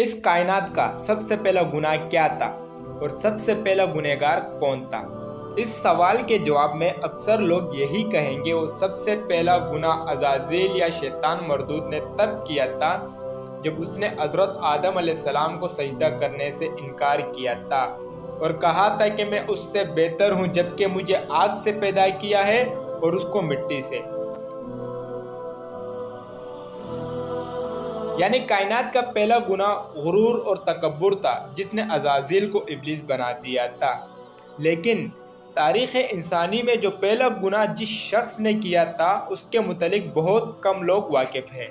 इस कायनात का सबसे पहला गुनाह क्या था और सबसे पहला गुनहगार कौन था? इस सवाल के जवाब में अक्सर लोग यही कहेंगे वो सबसे पहला गुनाह अज़ाज़ील या शैतान मरदूद ने तब किया था जब उसने हज़रत आदम अलैहिस्सलाम को सजदा करने से इनकार किया था और कहा था कि मैं उससे बेहतर हूँ, जबकि मुझे आग से पैदा किया है और उसको मिट्टी से। यानी कायनात का पहला गुनाह गुरूर और तकब्बुर था जिसने अज़ाज़ील को इब्लीस बना दिया था। लेकिन तारीख़ इंसानी में जो पहला गुनाह जिस शख्स ने किया था उसके मुतलिक बहुत कम लोग वाकिफ़ हैं।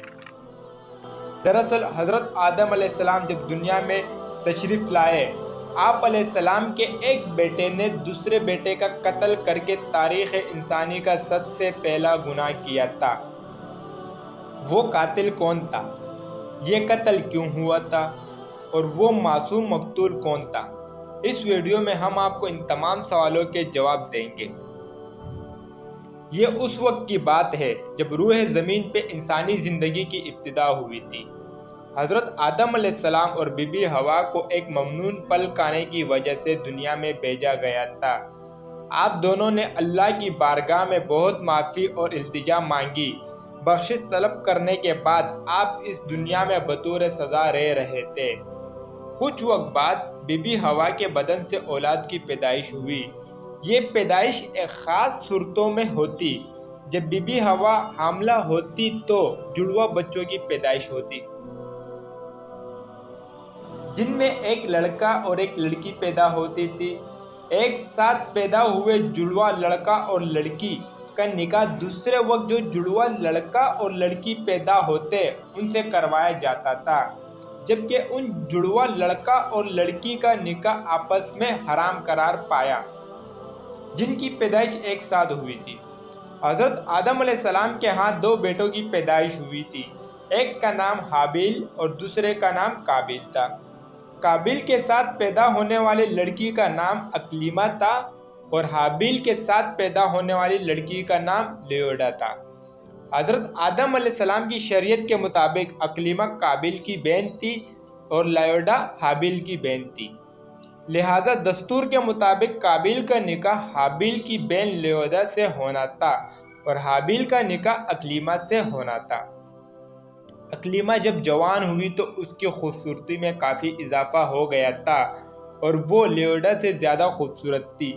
दरअसल हज़रत आदम अलैहिस्सलाम जब दुनिया में तशरीफ़ लाए, आप अलैहिस्सलाम के एक बेटे ने दूसरे बेटे का कत्ल करके तारीख़ इंसानी का सबसे पहला गुनाह किया था। वो कातिल कौन था, ये कत्ल क्यों हुआ था और वो मासूम मकतूल कौन था? इस वीडियो में हम आपको इन तमाम सवालों के जवाब देंगे। ये उस वक्त की बात है जब रूह ज़मीन पे इंसानी ज़िंदगी की इब्तिदा हुई थी। हज़रत आदम अलैहिस्सलाम और बीबी हवा को एक ममनून पल खाने की वजह से दुनिया में भेजा गया था। आप दोनों ने अल्लाह की बारगाह में बहुत माफ़ी और इल्तिजा मांगी। बख्शिश तलब करने के बाद आप इस दुनिया में बतौर सज़ा रह रहे थे। कुछ वक्त बाद बीबी हवा के बदन से औलाद की पैदाइश हुई। ये पैदाइश एक ख़ास सूरतों में होती। जब बीबी हवा हामला होती तो जुड़वा बच्चों की पैदाइश होती, जिनमें एक लड़का और एक लड़की पैदा होती थी। एक साथ पैदा हुए जुड़वा लड़का और लड़की का निकाह दूसरे वक्त जो जुड़वा लड़का और लड़की पैदा होते उनसे करवाया जाता था, जबकि उन जुड़वा लड़का और लड़की का निकाह आपस में हराम करार पाया जिनकी पैदाइश एक साथ हुई थी। हज़रत आदम अलैहिस्सलाम के यहाँ दो बेटों की पैदाइश हुई थी। एक का नाम हाबिल और दूसरे का नाम काबिल था। काबिल के साथ पैदा होने वाली लड़की का नाम अकलीमा था और हाबिल के साथ पैदा होने वाली लड़की का नाम लियोडा था। हज़रत आदम अलैहिस्सलाम की शरीयत के मुताबिक अकलीमा काबिल की बहन थी और लियोडा हाबिल की बहन थी। लिहाजा दस्तूर के मुताबिक काबिल का निकाह हाबिल की बहन लियोडा से होना था और हाबिल का निकाह अकलीमा से होना था। अकलीमा जब जवान हुई तो उसकी खूबसूरती में काफ़ी इजाफा हो गया था और वो लियोडा से ज़्यादा खूबसूरत थी।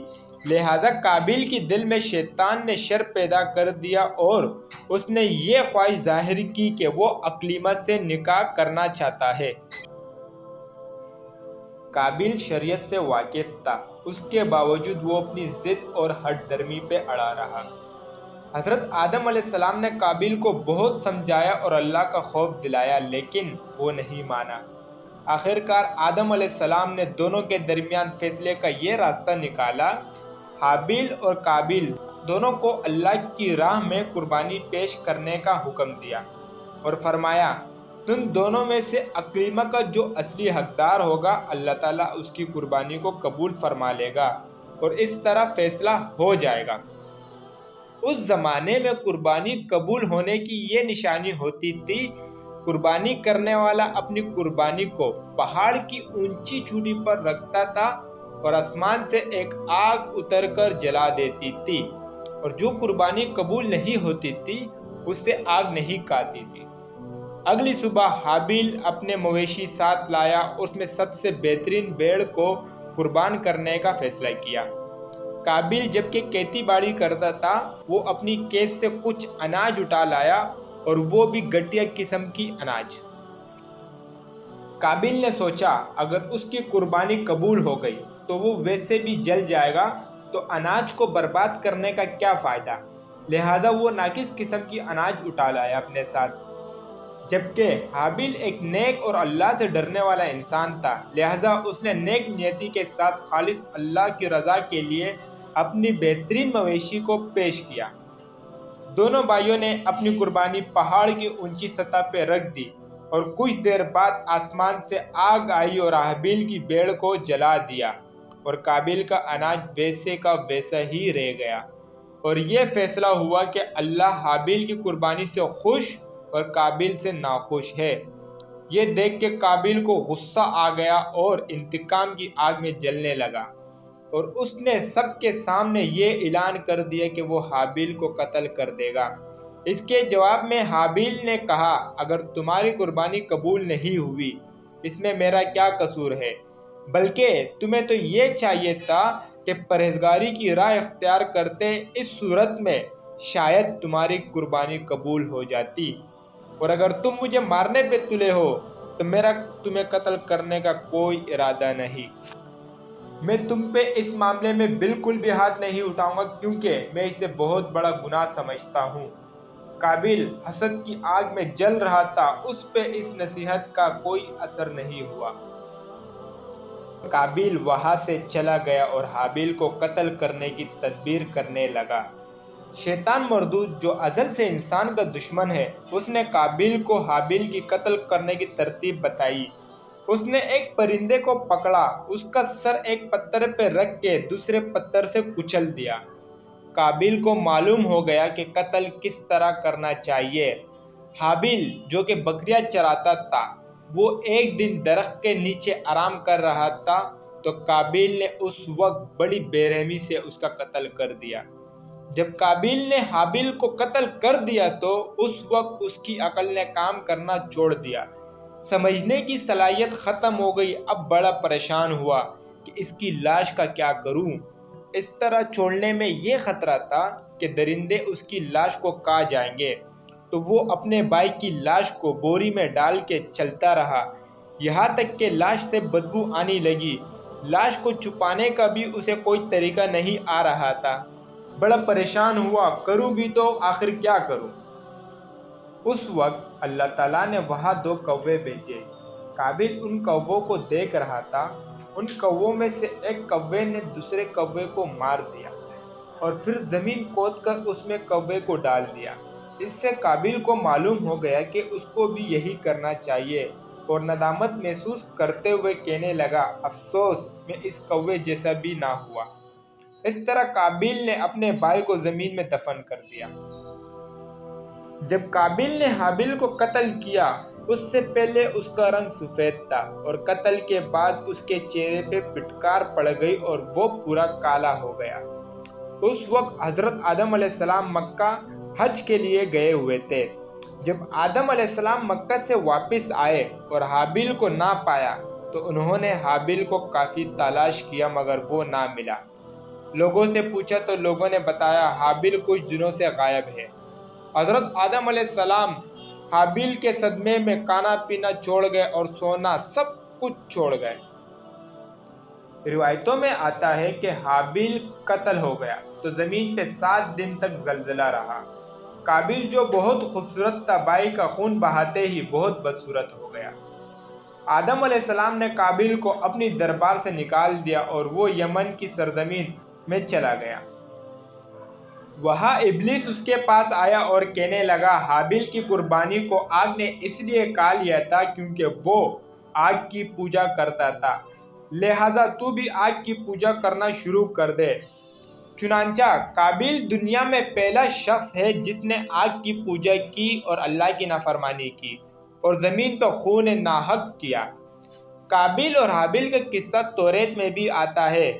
लिहाजा काबिल की दिल में शैतान ने शर पैदा कर दिया और उसने ये ख्वाहिश जाहिर की कि वो अकलीमा से निकाह करना चाहता है। काबिल शरीयत से वाकिफ था, उसके बावजूद वो अपनी ज़िद और हट दर्मी पे अड़ा रहा। हज़रत आदम अलैहिस्सलाम ने काबिल को बहुत समझाया और अल्लाह का खौफ दिलाया, लेकिन वो नहीं माना। आखिरकार आदम अलैहिस्सलाम ने दोनों के दरमियान फैसले का ये रास्ता निकाला। हाबिल और काबिल दोनों को अल्लाह की राह में कुर्बानी पेश करने का हुक्म दिया और फरमाया, तुम दोनों में से अकलीमा का जो असली हकदार होगा अल्लाह ताला उसकी कुर्बानी को कबूल फरमा लेगा और इस तरह फैसला हो जाएगा। उस ज़माने में कुर्बानी कबूल होने की ये निशानी होती थी, कुर्बानी करने वाला अपनी कुर्बानी को पहाड़ की ऊंची चोटी पर रखता था और आसमान से एक आग उतरकर जला देती थी, और जो कुर्बानी कबूल नहीं होती थी उससे आग नहीं खाती थी। अगली सुबह हाबिल अपने मवेशी साथ लाया, उसमें सबसे बेहतरीन भेड़ को कुर्बान करने का फैसला किया। काबिल जबकि खेती बाड़ी करता था, वो अपनी केस से कुछ अनाज उठा लाया और वो भी घटिया किस्म की अनाज। काबिल ने सोचा अगर उसकी कुर्बानी कबूल हो गई तो वो वैसे भी जल जाएगा, तो अनाज को बर्बाद करने का क्या फ़ायदा। लिहाजा वो नाकिस किस्म की अनाज उठा लाया अपने साथ। जबकि हाबिल एक नेक और अल्लाह से डरने वाला इंसान था, लिहाजा उसने नेक नियति के साथ खालिस अल्लाह की रज़ा के लिए अपनी बेहतरीन मवेशी को पेश किया। दोनों भाइयों ने अपनी कुर्बानी पहाड़ की ऊंची सतह पर रख दी और कुछ देर बाद आसमान से आग आई और हाबिल की भेड़ को जला दिया और काबिल का अनाज वैसे का वैसा ही रह गया। और यह फैसला हुआ कि अल्लाह हाबिल की कुर्बानी से खुश और काबिल से नाखुश है। یہ دیکھ کے قابیل کو غصہ آ گیا اور انتقام کی آگ میں جلنے لگا، اور اس نے سب کے سامنے یہ اعلان کر دیا کہ وہ حابیل کو قتل کر دے گا۔ اس کے جواب میں حابیل نے کہا، اگر تمہاری قربانی قبول نہیں ہوئی اس میں میرا کیا قصور ہے، بلکہ تمہیں تو یہ چاہیے تھا کہ پرہیزگاری کی راہ اختیار کرتے، اس صورت میں شاید تمہاری قربانی قبول ہو جاتی، اور اگر تم مجھے مارنے پہ تلے ہو تو میرا تمہیں قتل کرنے کا کوئی ارادہ نہیں۔ میں تم پہ اس معاملے میں بالکل بھی ہاتھ نہیں اٹھاؤں گا کیونکہ میں اسے بہت بڑا گناہ سمجھتا ہوں۔ قابیل حسد کی آگ میں جل رہا تھا، اس پہ اس نصیحت کا کوئی اثر نہیں ہوا۔ قابیل وہاں سے چلا گیا اور حابیل کو قتل کرنے کی تدبیر کرنے لگا۔ شیطان مردود جو ازل سے انسان کا دشمن ہے، اس نے قابیل کو حابیل کی قتل کرنے کی ترتیب بتائی۔ اس نے ایک پرندے کو پکڑا، اس کا سر ایک پتھر پہ رکھ کے دوسرے پتھر سے کچل دیا۔ قابیل کو معلوم ہو گیا کہ قتل کس طرح کرنا چاہیے۔ حابیل جو کہ بکریاں چراتا تھا، وہ ایک دن درخت کے نیچے آرام کر رہا تھا تو قابیل نے اس وقت بڑی بے رحمی سے اس کا قتل کر دیا۔ جب قابیل نے حابیل کو قتل کر دیا تو اس وقت اس کی عقل نے کام کرنا چھوڑ دیا، سمجھنے کی صلاحیت ختم ہو گئی۔ اب بڑا پریشان ہوا کہ اس کی لاش کا کیا کروں۔ اس طرح چھوڑنے میں یہ خطرہ تھا کہ درندے اس کی لاش کو کھا جائیں گے، تو وہ اپنے بھائی کی لاش کو بوری میں ڈال کے چلتا رہا، یہاں تک کہ لاش سے بدبو آنے لگی۔ لاش کو چھپانے کا بھی اسے کوئی طریقہ نہیں آ رہا تھا۔ بڑا پریشان ہوا، کروں بھی تو آخر کیا کروں۔ اس وقت اللہ تعالیٰ نے وہاں 2 کوے بھیجے۔ قابیل ان کووں کو دیکھ رہا تھا۔ ان کووں میں سے ایک کوے نے دوسرے کوے کو مار دیا اور پھر زمین کھود کر اس میں کوے کو ڈال دیا۔ اس سے قابیل کو معلوم ہو گیا کہ اس کو بھی یہی کرنا چاہیے، اور ندامت محسوس کرتے ہوئے کہنے لگا، افسوس میں اس کوے جیسا بھی نہ ہوا۔ اس طرح قابیل نے اپنے بھائی کو زمین میں دفن کر دیا۔ جب قابیل نے حابیل کو قتل کیا، اس سے پہلے اس کا رنگ سفید تھا، اور قتل کے بعد اس کے چہرے پہ پٹکار پڑ گئی اور وہ پورا کالا ہو گیا۔ اس وقت حضرت آدم علیہ السلام مکہ حج کے لیے گئے ہوئے تھے۔ جب آدم علیہ السلام مکہ سے واپس آئے اور حابیل کو نہ پایا تو انہوں نے حابیل کو کافی تلاش کیا مگر وہ نہ ملا۔ لوگوں سے پوچھا تو لوگوں نے بتایا حابیل کچھ دنوں سے غائب ہے۔ حضرت آدم علیہ السلام حابیل کے صدمے میں کھانا پینا چھوڑ گئے اور سونا سب کچھ چھوڑ گئے۔ روایتوں میں آتا ہے کہ حابیل قتل ہو گیا تو زمین پہ 7 دن تک زلزلہ رہا۔ قابیل جو بہت خوبصورت تھا، بھائی کا خون بہاتے ہی بہت بدصورت ہو گیا۔ آدم علیہ السلام نے قابیل کو اپنی دربار سے نکال دیا اور وہ یمن کی سرزمین میں چلا گیا۔ وہاں ابلیس اس کے پاس آیا اور کہنے لگا، حابیل کی قربانی کو آگ نے اس لیے کھا لیا تھا کیونکہ وہ آگ کی پوجا کرتا تھا، لہٰذا تو بھی آگ کی پوجا کرنا شروع کر دے۔ چنانچہ قابیل دنیا میں پہلا شخص ہے جس نے آگ کی پوجا کی اور اللہ کی نافرمانی کی اور زمین پہ خون ناحق کیا۔ قابیل اور حابیل کا قصہ توریت میں بھی آتا ہے،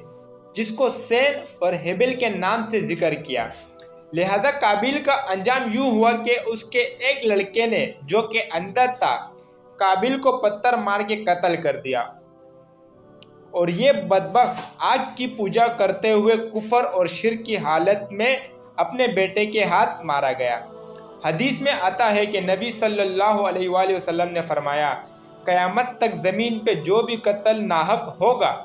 جس کو سین اور ہیبل کے نام سے ذکر کیا۔ لہذا قابیل کا انجام یوں ہوا کہ اس کے ایک لڑکے نے جو کہ اندھا تھا، قابیل کو پتھر مار کے قتل کر دیا، اور یہ بدبخت آگ کی پوجا کرتے ہوئے کفر اور شرک کی حالت میں اپنے بیٹے کے ہاتھ مارا گیا۔ حدیث میں آتا ہے کہ نبی صلی اللہ علیہ وآلہ وسلم نے فرمایا، قیامت تک زمین پہ جو بھی قتل ناحق ہوگا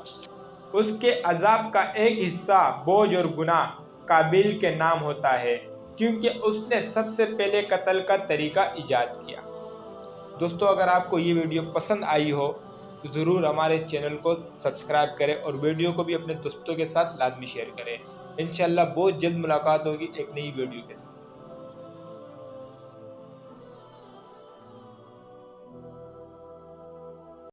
اس کے عذاب کا ایک حصہ بوجھ اور گناہ قابیل کے نام ہوتا ہے، کیونکہ اس نے سب سے پہلے قتل کا طریقہ ایجاد کیا۔ دوستو، اگر آپ کو یہ ویڈیو پسند آئی ہو تو ضرور ہمارے اس چینل کو سبسکرائب کریں اور ویڈیو کو بھی اپنے دوستوں کے ساتھ لازمی شیئر کریں۔ انشاءاللہ بہت جلد ملاقات ہوگی ایک نئی ویڈیو کے ساتھ۔